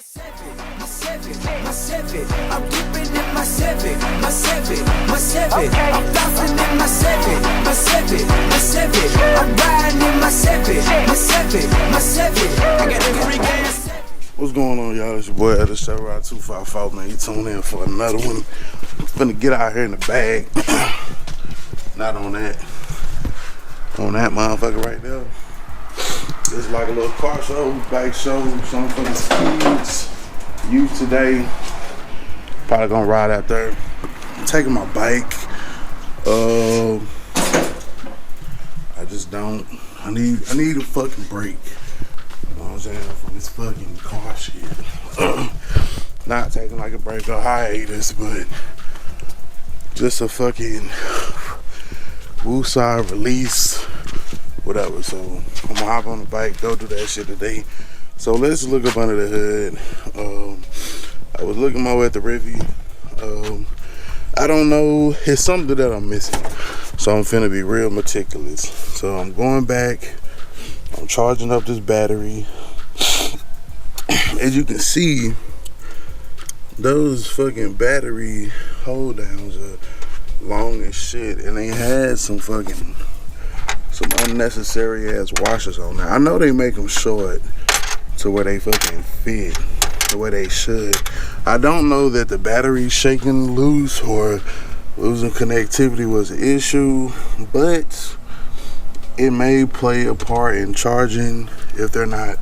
I'm dipping in my seven. I'm bouncing in my seven. I'm riding in my seven. I got that free gas. What's going on, y'all? It's your boy Edda Show Ride 254, man. You tune in for another one. Finna get out here in the bag. Not on that. On that motherfucker right there. It's like a little car show, bike show, something for the kids. Youth today. Probably gonna ride out there. I'm taking my bike. I just don't. I need a fucking break. You know what I'm saying? From this fucking car shit. Not taking like a break or hiatus, but just a fucking woosah release, whatever. So I'm gonna hop on the bike, go do that shit today. So let's look up under the hood. I was looking my way at the Riveria. I don't know, it's something that I'm missing. So I'm finna be real meticulous. So I'm going back, I'm charging up this battery. As you can see, those fucking battery hold downs are long as shit, and they had some unnecessary ass washers on there. I know they make them short to where they fucking fit the way they should. I don't know that the battery shaking loose or losing connectivity was an issue, but it may play a part in charging if they're not,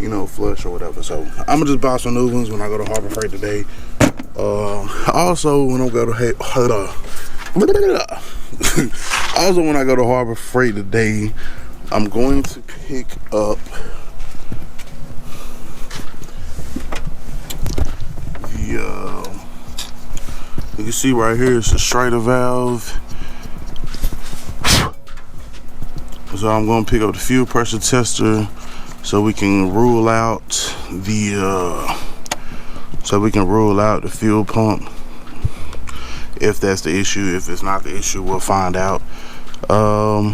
you know, flush or whatever. So I'm gonna just buy some new ones when I go to Harbor Freight today. Also when I go to also when I go to Harbor Freight today, I'm going to pick up the you can see right here, it's a Schrader valve. So I'm going to pick up the fuel pressure tester so we can rule out the fuel pump if that's the issue. If it's not the issue, we'll find out. I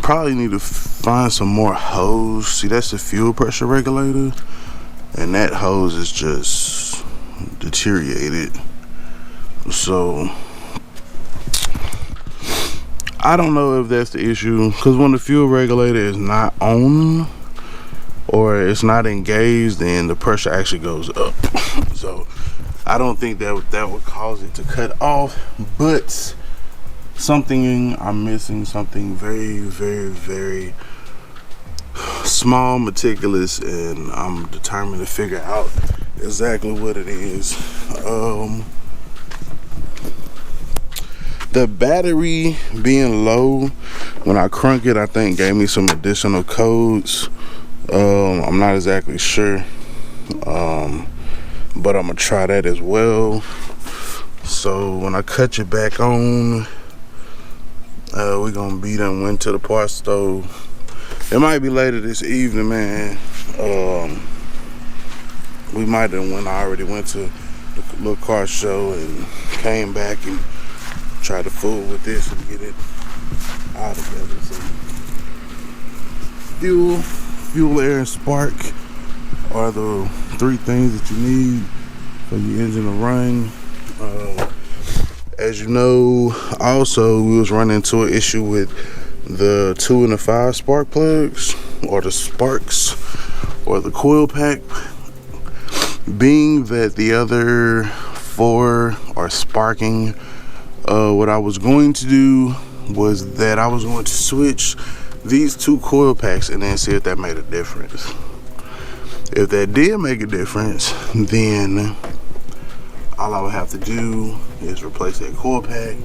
probably need to find some more hose. See, that's the fuel pressure regulator, and that hose is just deteriorated. So I don't know if that's the issue, because when the fuel regulator is not on or it's not engaged, then the pressure actually goes up. So I don't think that would cause it to cut off, but something I'm missing, something very, very, very small, meticulous, and I'm determined to figure out exactly what it is. The battery being low when I crunk it, I think gave me some additional codes. I'm not exactly sure, but I'm gonna try that as well. So when I cut you back on, we're gonna be done, went to the parts store. It might be later this evening, man. We might have already went to the little car show and came back and tried to fool with this and get it all together. So fuel, air, and spark are the three things that you need for your engine to run. As you know, also we was running into an issue with the 2 and the 5 spark plugs, or the sparks, or the coil pack, being that the other 4 are sparking. What I was going to do was that I was going to switch these 2 coil packs and then see if that made a difference. If that did make a difference, then all I would have to do is replace that coil pack,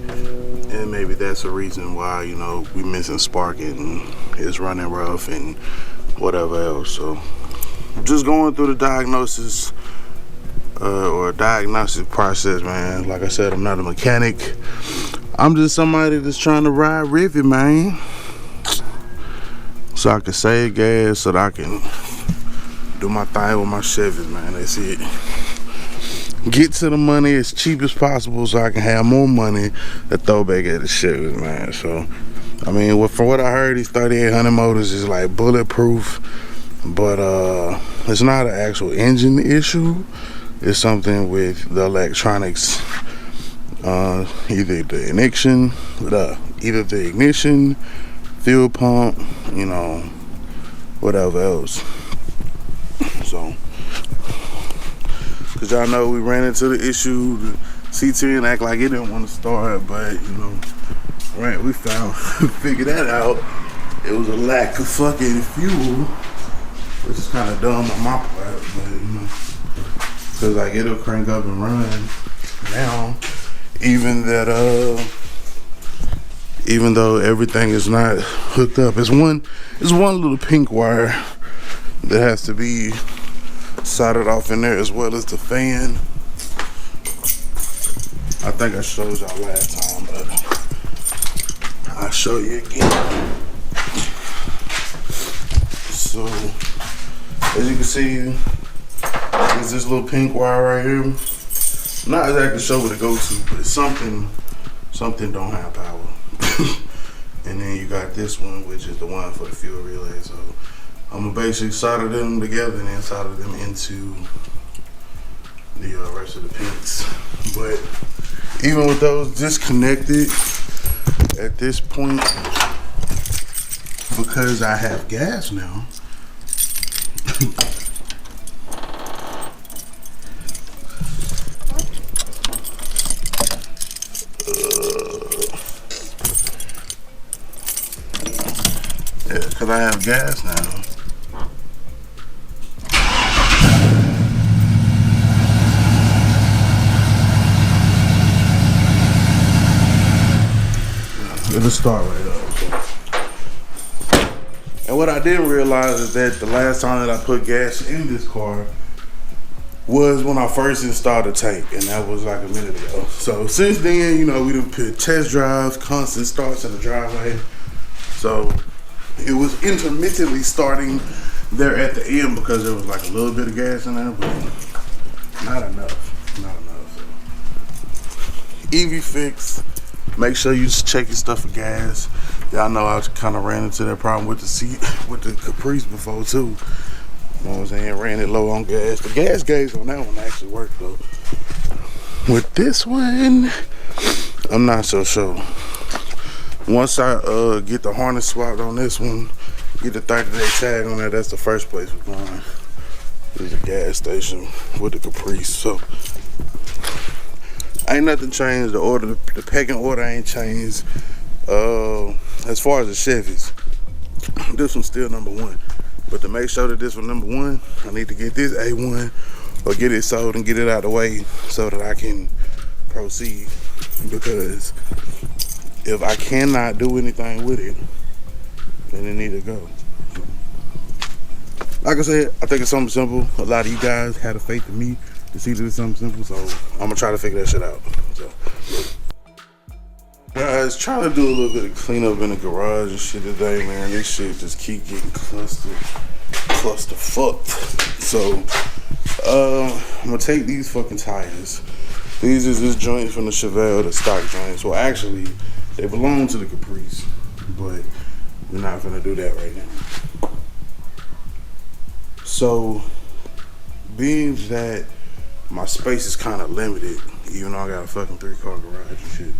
and maybe that's the reason why, you know, we missing spark and it's running rough and whatever else. So just going through the diagnosis or diagnostic process, man. Like I said, I'm not a mechanic. I'm just somebody that's trying to ride Riveria, man, so I can save gas, so that I can do my thing with my Chevys, man. That's it. Get to the money as cheap as possible so I can have more money to throw back at the Chevys, man. So, I mean, from what I heard, these 3800 motors is like bulletproof. but it's not an actual engine issue. It's something with the electronics, either the ignition, fuel pump, you know, whatever else. So, cause y'all know we ran into the issue. The C10 act like it didn't want to start, but you know, right? We figured that out. It was a lack of fucking fuel, which is kind of dumb on my part, but you know, cause like it'll crank up and run now, even though everything is not hooked up. It's one little pink wire that has to be soldered off in there, as well as the fan. I think I showed y'all last time, but I'll show you again. So, as you can see, there's this little pink wire right here. Not exactly sure where to go to, but it's something don't have power. And then you got this one, which is the one for the fuel relay. So I'm gonna basically solder them together and then solder them into the rest of the pinks. But even with those disconnected at this point, because I have gas now, because I have gas now. It'll start right up. And what I didn't realize is that the last time that I put gas in this car was when I first installed the tank, and that was like a minute ago. So since then, you know, we done put test drives, constant starts in the driveway. So it was intermittently starting there at the end because there was like a little bit of gas in there, but not enough. So EV fix. Make sure you just check your stuff for gas. Y'all know I kind of ran into that problem with the Caprice before too. You know what I'm saying? Ran it low on gas. The gas gauge on that one actually worked though. With this one, I'm not so sure. Once I get the harness swapped on this one, get the 30-day tag on that, that's the first place we're going. There's a gas station with the Caprice. So ain't nothing changed. The pecking order ain't changed. As far as the Chevys, this one's still number one. But to make sure that this one number one, I need to get this A1 or get it sold and get it out of the way so that I can proceed. Because if I cannot do anything with it, then it need to go. Like I said, I think it's something simple. A lot of you guys had a faith in me to see that it's something simple, so I'm gonna try to figure that shit out. So, guys, trying to do a little bit of cleanup in the garage and shit today, man. This shit just keep getting cluster fucked. So, I'm gonna take these fucking tires. These is this joint from the Chevelle, the stock joints. Well, actually, they belong to the Caprice, but we're not gonna do that right now. So, being that my space is kind of limited, even though I got a fucking 3-car garage and shit.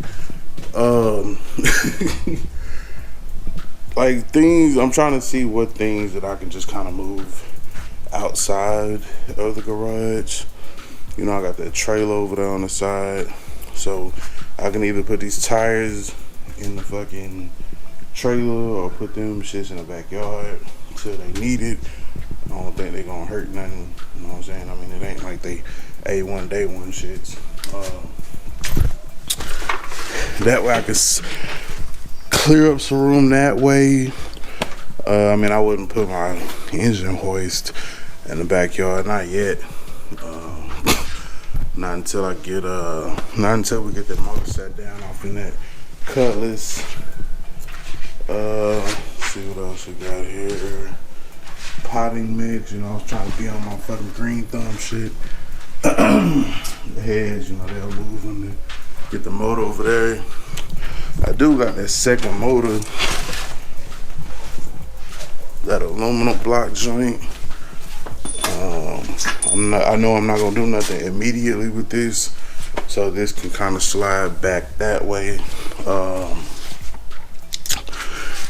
Like things, I'm trying to see what things that I can just kind of move outside of the garage. You know, I got that trailer over there on the side, so I can either put these tires in the fucking trailer or put them shits in the backyard till they need it. I don't think they gonna hurt nothing. You know what I'm saying? I mean, it ain't like they A1 day one shits. That way I could clear up some room that way. I mean, I wouldn't put my engine hoist in the backyard, not yet. Not until we get that motor set down off in that Cutlass. See what else we got here. Potting mix, you know, I was trying to be on my fucking green thumb shit. The heads, you know, they'll move when they get the motor over there. I do got that second motor, that aluminum block joint. I know I'm not gonna do nothing immediately with this, so this can kind of slide back that way.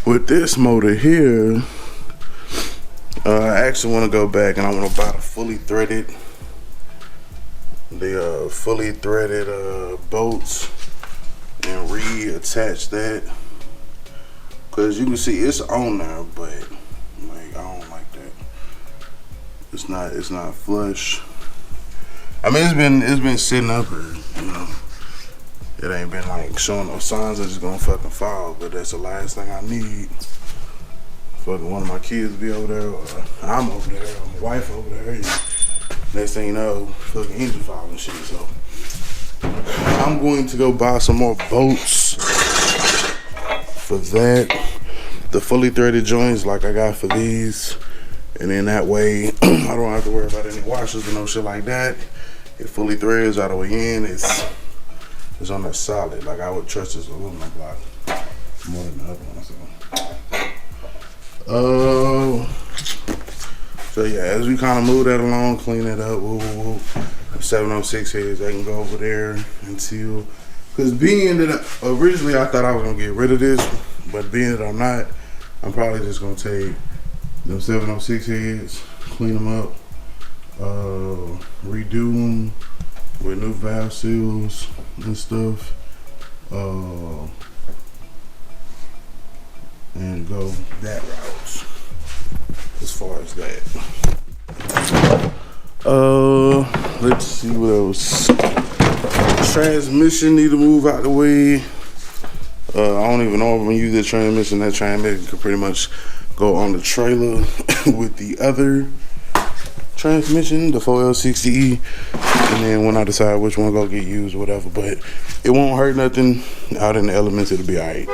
With this motor here, I actually want to go back and I want to buy the fully threaded bolts and reattach that, because you can see it's on there, but like I don't like that. It's not flush. I mean, it's been sitting up here, you know. It ain't been like showing no signs of it's gonna fucking fall, but that's the last thing I need. Fucking one of my kids be over there, or I'm over there, or my wife over there. And next thing you know, fucking engine fall and shit. So I'm going to go buy some more bolts for that. The fully threaded joints like I got for these, and then that way I don't have to worry about any washers or no shit like that. It fully threads all the way in. It's on that solid. Like I would trust this aluminum block more than the other one. So yeah, as we kind of move that along, clean it up, woo. 706 heads, they can go over there until, because being that originally I thought I was gonna get rid of this, but being that I'm not, I'm probably just gonna take them 706 heads, clean them up, redo them with new valve seals and stuff, and go that route as far as that. Let's see what else. Transmission need to move out the way. I don't even know if I'm gonna use that transmission. That transmission could pretty much go on the trailer with the other transmission, the 4L60E, and then when I decide which one gonna get used, whatever. But it won't hurt nothing. Out in the elements, it'll be alright.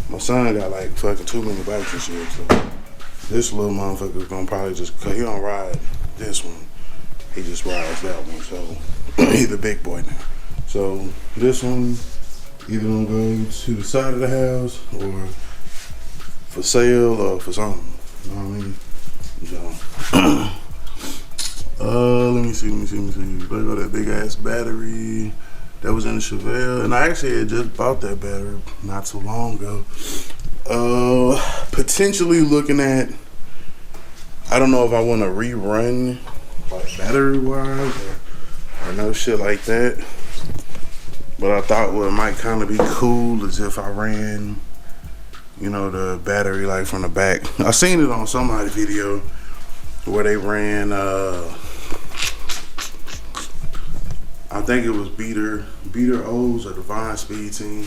My son got like fucking too many bikes and shit, so this little motherfucker's gonna probably just, cause he don't ride this one, he just rides that one, so he's the big boy now. So this one either gonna go to the side of the house or for sale or for something, you know what I mean? So let me see. There go that big ass battery that was in the Chevelle, and I actually had just bought that battery not too long ago. Potentially looking at, I don't know if I want to rerun like battery wise or no shit like that, but I thought what might kind of be cool is if I ran, you know, the battery like from the back. I seen it on somebody's video where they ran I think it was Beater O's or Divine Speed Team.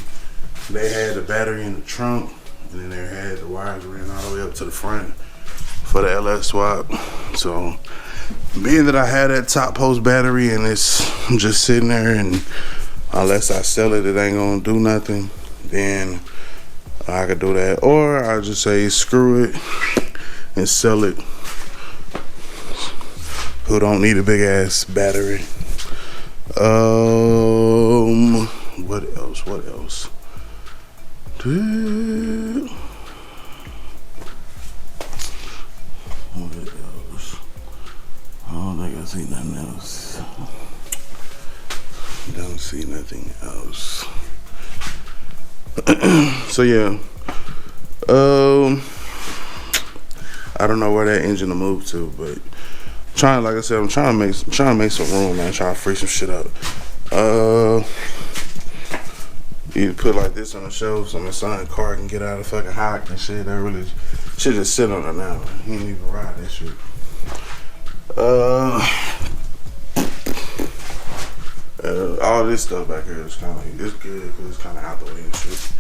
They had the battery in the trunk, and then they had the wires ran all the way up to the front for the LS swap. So being that I had that top post battery and it's just sitting there, and unless I sell it, it ain't gonna do nothing, then I could do that. Or I just say screw it and sell it. Who don't need a big ass battery? What else? What else? I don't think I see nothing else. Don't see nothing else. So yeah, I don't know where that engine will move to, but like I said, I'm trying to make some room, man. Trying to free some shit up. You put like this on the shelf so my son's car can get out of fucking hot and shit. That really should just sit on it now. He ain't even ride that shit. All this stuff back here is kind of, it's good because it's kind of out the way and shit.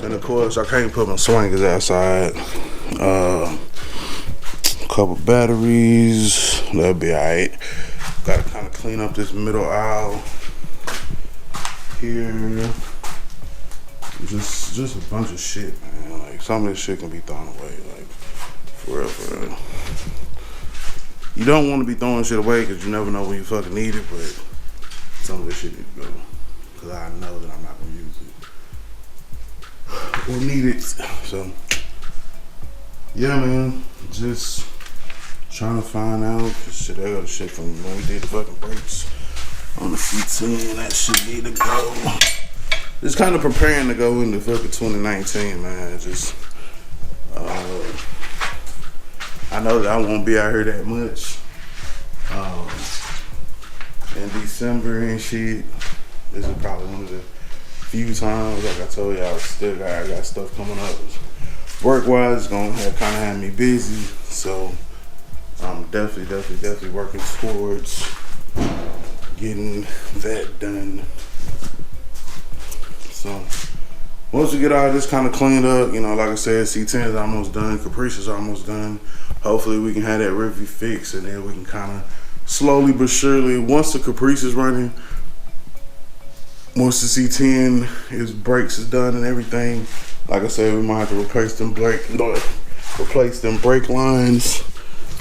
And of course, I can't put my swingers outside. A couple batteries, that'll be alright. Gotta kind of clean up this middle aisle here. Just a bunch of shit, man. Like some of this shit can be thrown away, like for real, for real. You don't want to be throwing shit away because you never know when you fucking need it, but some of this shit need to go because I know that I'm not gonna use or needed. So yeah, man, just trying to find out. Shit, I got the shit from when we did the fucking brakes on the C10. That shit need to go. Just kind of preparing to go into fucking 2019, man. Just I know that I won't be out here that much in December and shit. This is probably one of the few times, like I told y'all, I got stuff coming up. Work-wise, it's gonna kind of have me busy, so I'm definitely working towards getting that done. So once we get all this kind of cleaned up, you know, like I said, C10 is almost done, Caprice is almost done. Hopefully we can have that Riveria fixed, and then we can kind of slowly but surely, once the Caprice is running, once the C10 brakes is done and everything, like I said, we might have to replace them brake lines,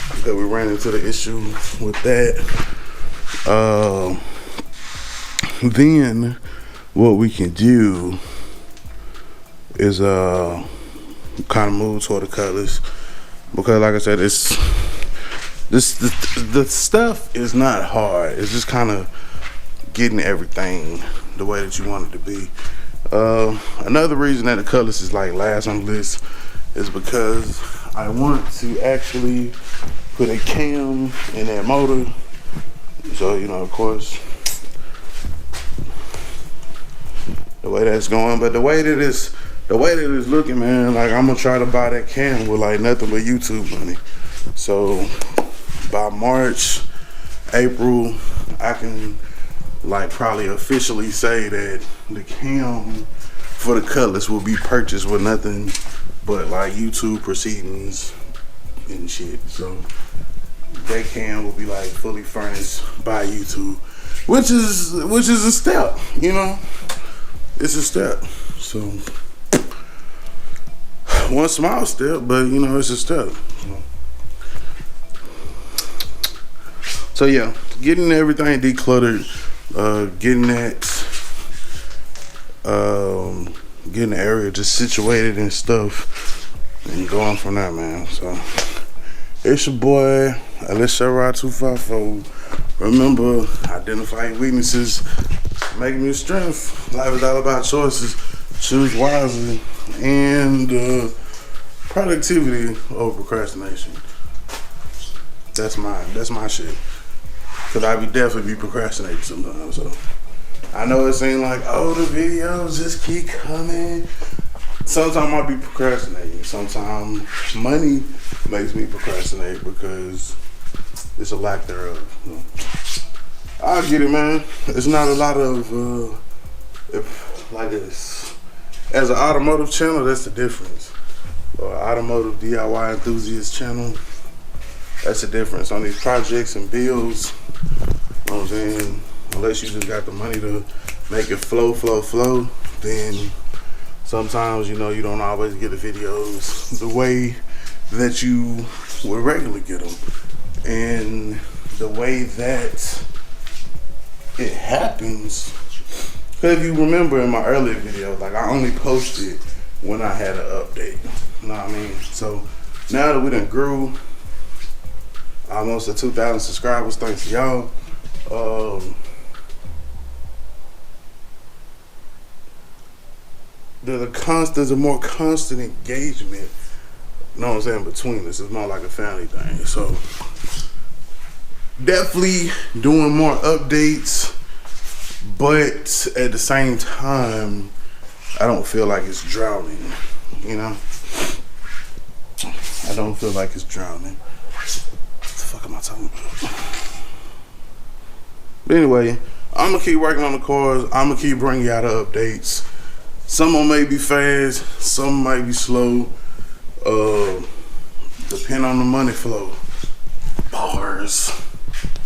because we ran into the issue with that. Then what we can do is kind of move toward the colors, because like I said, the stuff is not hard. It's just kind of getting everything the way that you want it to be. Another reason that the colors is like last on the list is because I want to actually put a cam in that motor. So, you know, of course, the way that's going, but the way that it's looking, man, like I'm gonna try to buy that cam with like nothing but YouTube money. So by March, April, I can like probably officially say that the cam for the colors will be purchased with nothing but like YouTube proceedings and shit. So that cam will be like fully furnished by YouTube, which is a step, you know. It's a step. So one small step, but you know, it's a step. So yeah, getting everything decluttered, getting the area just situated and stuff, and going from there, man. So it's your boy, Alicia Rod 254. Remember, identify your weaknesses, make them your strength. Life is all about choices. Choose wisely, and productivity over procrastination. That's my shit. Cause I would definitely be procrastinating sometimes. So I know it seems like, oh, the videos just keep coming. Sometimes I'll be procrastinating. Sometimes money makes me procrastinate because it's a lack thereof. You know. I get it, man. It's not a lot of like this. As an automotive channel, that's the difference. Or automotive DIY enthusiast channel, that's the difference. On these projects and bills, you know what I'm saying? Unless you just got the money to make it flow, then sometimes, you know, you don't always get the videos the way that you would regularly get them. And the way that it happens, because if you remember in my earlier video, like I only posted when I had an update. You know what I mean? So now that we done grew almost to 2,000 subscribers, thanks to y'all. There's a more constant engagement, you know what I'm saying, between us. It's more like a family thing. So definitely doing more updates, but at the same time, I don't feel like it's drowning, you know? I don't feel like it's drowning. What the fuck am I talking about? But anyway, I'm gonna keep working on the cars. I'm gonna keep bringing y'all the updates. Some of them may be fast, some might be slow. Depend on the money flow. Bars.